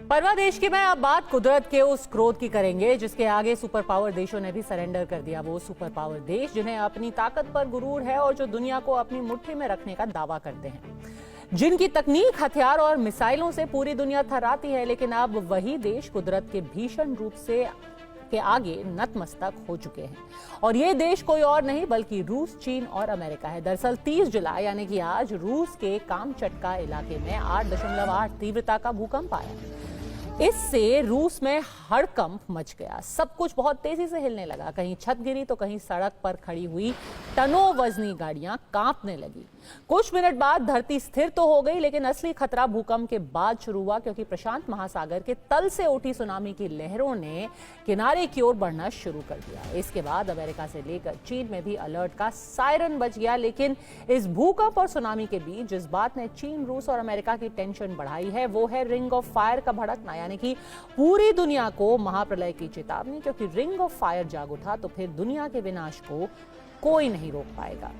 परवा देश की मैं अब बात कुदरत के उस क्रोध की करेंगे जिसके आगे सुपर पावर देशों ने भी सरेंडर कर दिया। वो सुपर पावर देश जिन्हें अपनी ताकत पर गुरूर है और जो दुनिया को अपनी मुट्ठी में रखने का दावा करते हैं, जिनकी तकनीक, हथियार और मिसाइलों से पूरी दुनिया थर्राती है। लेकिन अब वही देश कुदरत के भीषण रूप से के आगे नतमस्तक हो चुके हैं। और ये देश कोई और नहीं बल्कि रूस, चीन और अमेरिका है। दरअसल 30 जुलाई यानी कि आज रूस के कामचटका इलाके में 8.8 तीव्रता का भूकंप आया। इससे रूस में हड़कंप मच गया। सब कुछ बहुत तेजी से हिलने लगा। कहीं छत गिरी तो कहीं सड़क पर खड़ी हुई टनों वजनी गाड़ियां कांपने लगी। कुछ मिनट बाद धरती स्थिर तो हो गई, लेकिन असली खतरा भूकंप के बाद शुरू हुआ, क्योंकि प्रशांत महासागर के तल से उठी सुनामी की लहरों ने किनारे की ओर बढ़ना शुरू कर दिया। इसके बाद अमेरिका से लेकर चीन में भी अलर्ट का सायरन बज गया। लेकिन इस भूकंप और सुनामी के बीच जिस बात ने चीन, रूस और अमेरिका की टेंशन बढ़ाई है वो है रिंग ऑफ फायर का भड़कना, यानी कि पूरी दुनिया को महाप्रलय की चेतावनी। क्योंकि रिंग ऑफ फायर जाग उठा तो फिर दुनिया के विनाश को कोई नहीं रोक पाएगा।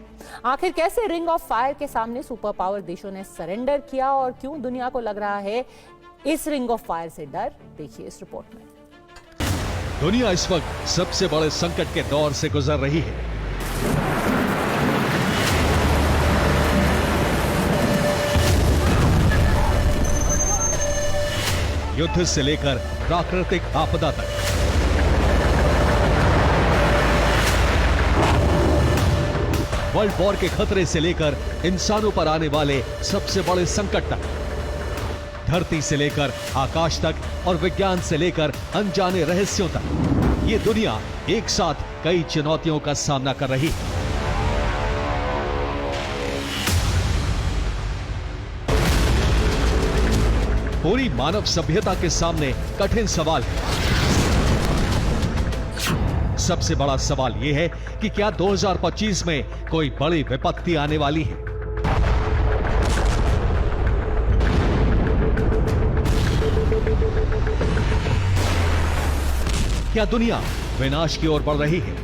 आखिर कैसे रिंग ऑफ फायर के सामने सुपर पावर देशों ने सरेंडर किया और क्यों दुनिया को लग रहा है इस रिंग ऑफ फायर से डर, देखिए इस रिपोर्ट में। दुनिया इस वक्त सबसे बड़े संकट के दौर से गुजर रही है। युद्ध से लेकर प्राकृतिक आपदा तक, वर्ल्ड वॉर के खतरे से लेकर इंसानों पर आने वाले सबसे बड़े संकट तक, धरती से लेकर आकाश तक और विज्ञान से लेकर अनजाने रहस्यों तक, ये दुनिया एक साथ कई चुनौतियों का सामना कर रही है। पूरी मानव सभ्यता के सामने कठिन सवाल है। सबसे बड़ा सवाल यह है कि क्या 2025 में कोई बड़ी विपत्ति आने वाली है? क्या दुनिया विनाश की ओर बढ़ रही है?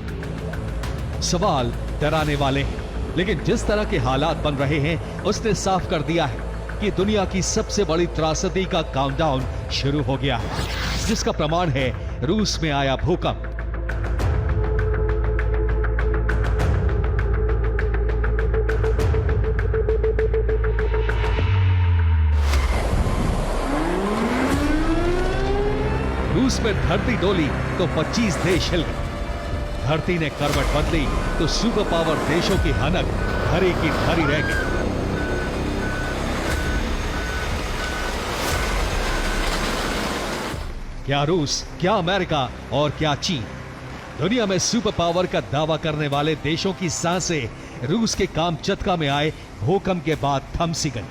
सवाल डराने वाले हैं, लेकिन जिस तरह के हालात बन रहे हैं उसने साफ कर दिया है कि दुनिया की सबसे बड़ी त्रासदी का काउंटडाउन शुरू हो गया है, जिसका प्रमाण है रूस में आया भूकंप। रूस में धरती डोली तो 25 देश हिल गए। धरती ने करवट बदली तो सुपर पावर देशों की हनक धरी की धरी रह गई। क्या रूस, क्या अमेरिका और क्या चीन, दुनिया में सुपर पावर का दावा करने वाले देशों की सांसें रूस के कामचटका में आए भूकंप के बाद थम सी गई।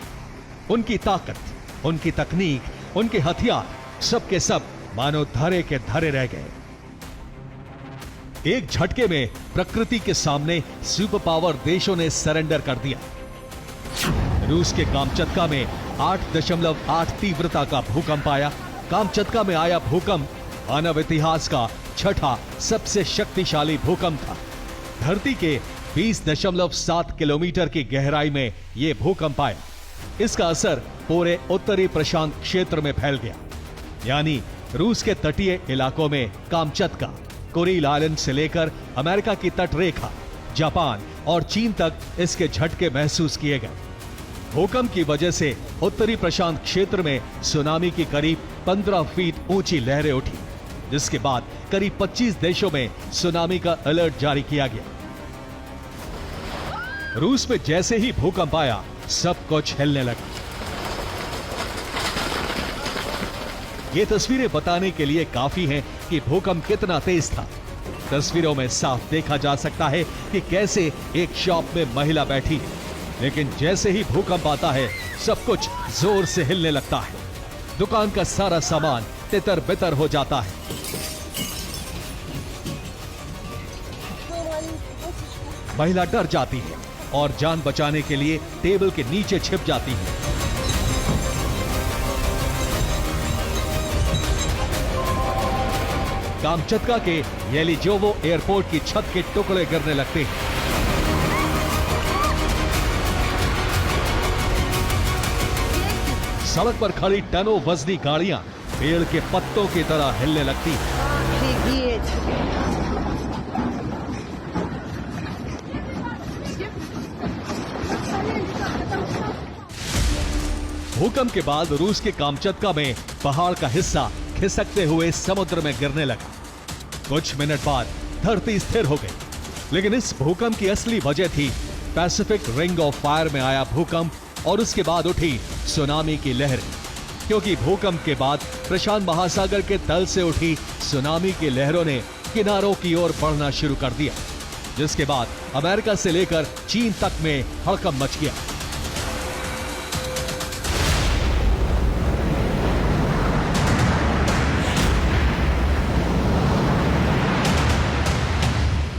उनकी ताकत, उनकी तकनीक, उनके हथियार, सब के सब मानो धरे के धरे रह गए। एक झटके में प्रकृति के सामने सुपर पावर देशों ने सरेंडर कर दिया। रूस के कामचटका में 8.8 तीव्रता का भूकंप आया। कामचटका में आया भूकंप मानव इतिहास का छठा सबसे शक्तिशाली भूकंप था। धरती के 20.7 किलोमीटर की गहराई में यह भूकंप आया। इसका असर पूरे उत्तरी प्रशांत क्षेत्र में फैल गया, यानी रूस के तटीय इलाकों में कामचटका, कुरील आइलैंड से लेकर अमेरिका की तटरेखा, जापान और चीन तक इसके झटके महसूस किए गए। भूकंप की वजह से उत्तरी प्रशांत क्षेत्र में सुनामी की करीब 15 फीट ऊंची लहरें उठी, जिसके बाद करीब 25 देशों में सुनामी का अलर्ट जारी किया गया। रूस में जैसे ही भूकंप आया, सब कुछ हिलने लगा। ये तस्वीरें बताने के लिए काफी हैं कि भूकंप कितना तेज था। तस्वीरों में साफ देखा जा सकता है कि कैसे एक शॉप में महिला बैठी है, लेकिन जैसे ही भूकंप आता है सब कुछ जोर से हिलने लगता है। दुकान का सारा सामान तितर बितर हो जाता है। महिला डर जाती है और जान बचाने के लिए टेबल के नीचे छिप जाती है। कामचटका के येलिजोवो एयरपोर्ट की छत के टुकड़े गिरने लगते हैं। सड़क पर खड़ी टनों वजनी गाड़ियां पेड़ के पत्तों की तरह हिलने लगती है। भूकंप के बाद रूस के कामचत्का में पहाड़ का हिस्सा खिसकते हुए समुद्र में गिरने लगा। कुछ मिनट बाद धरती स्थिर हो गई, लेकिन इस भूकंप की असली वजह थी पैसिफिक रिंग ऑफ फायर में आया भूकंप और उसके बाद उठी सुनामी की लहरें। क्योंकि भूकंप के बाद प्रशांत महासागर के तल से उठी सुनामी की लहरों ने किनारों की ओर बढ़ना शुरू कर दिया, जिसके बाद अमेरिका से लेकर चीन तक में हड़कंप मच गया।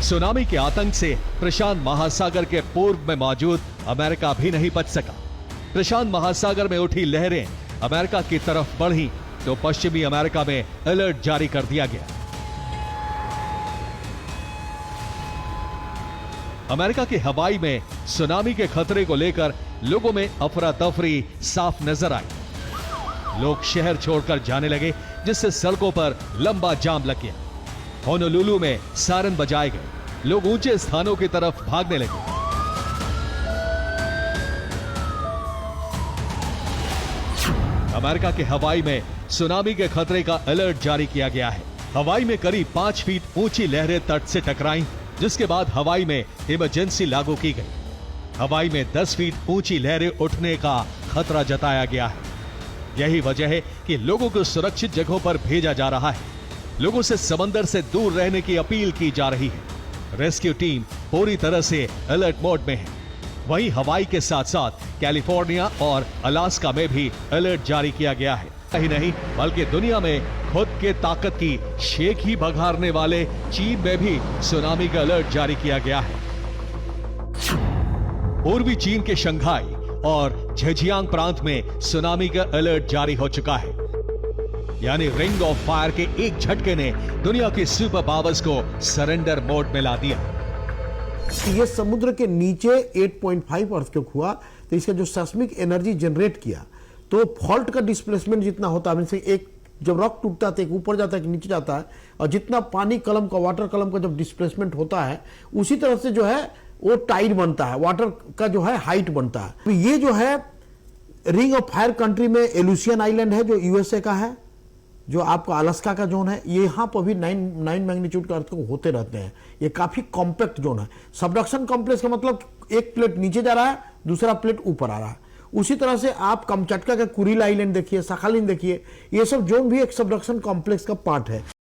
सुनामी के आतंक से प्रशांत महासागर के पूर्व में मौजूद अमेरिका भी नहीं बच सका। प्रशांत महासागर में उठी लहरें अमेरिका की तरफ बढ़ी तो पश्चिमी अमेरिका में अलर्ट जारी कर दिया गया। अमेरिका के हवाई में सुनामी के खतरे को लेकर लोगों में अफरा तफरी साफ नजर आई। लोग शहर छोड़कर जाने लगे, जिससे सड़कों पर लंबा जाम लग गया। होनोलुलु में सायरन बजाए गए, लोग ऊंचे स्थानों की तरफ भागने लगे। अमेरिका के हवाई में सुनामी के खतरे का अलर्ट जारी किया गया है। हवाई में करीब 5 फीट ऊंची लहरें तट से टकराईं, जिसके बाद हवाई में इमरजेंसी लागू की गई। हवाई में 10 फीट ऊंची लहरें उठने का खतरा जताया गया है। यही वजह है कि लोगों को सुरक्षित जगहों पर भेजा जा रहा है। लोगों से समंदर से दूर रहने की अपील की जा रही है। रेस्क्यू टीम पूरी तरह से अलर्ट मोड में है। वहीं हवाई के साथ साथ कैलिफोर्निया और अलास्का में भी अलर्ट जारी किया गया है। ही नहीं बल्कि दुनिया में खुद के ताकत की शेख ही बघारने वाले चीन में भी सुनामी का अलर्ट जारी किया गया है। पूर्वी चीन के शंघाई और झेजियांग प्रांत में सुनामी का अलर्ट जारी हो चुका है। यानी रिंग ऑफ फायर के एक झटके ने दुनिया के सुपर पावर्स को सरेंडर मोड में ला दिया। ये समुद्र के नीचे 8.5 अर्थक्वेक हुआ, तो इसका जो सेस्मिक एनर्जी जनरेट किया, तो फॉल्ट का डिस्प्लेसमेंट जितना होता है, एक जब रॉक टूटता है तो एक ऊपर जाता है कि नीचे जाता है, और जितना पानी कलम का, वाटर कलम का जब डिस्प्लेसमेंट होता है, उसी तरह से जो है वो टाइड बनता है, वाटर का जो है हाइट बनता है। तो ये जो है रिंग ऑफ फायर कंट्री में एलुसियन आइलैंड है, जो यूएसए का है, जो आपका अलास्का का जोन है, ये यहाँ पर भी 9 मैग्नीट्यूड का अर्थक्वेक होते रहते हैं। ये काफी कॉम्पैक्ट जोन है। सबडक्शन कॉम्प्लेक्स का मतलब एक प्लेट नीचे जा रहा है, दूसरा प्लेट ऊपर आ रहा है। उसी तरह से आप कमचटका का कुरिल आइलैंड देखिए, सखालिन देखिए, ये सब जोन भी एक सबडक्शन कॉम्प्लेक्स का पार्ट है।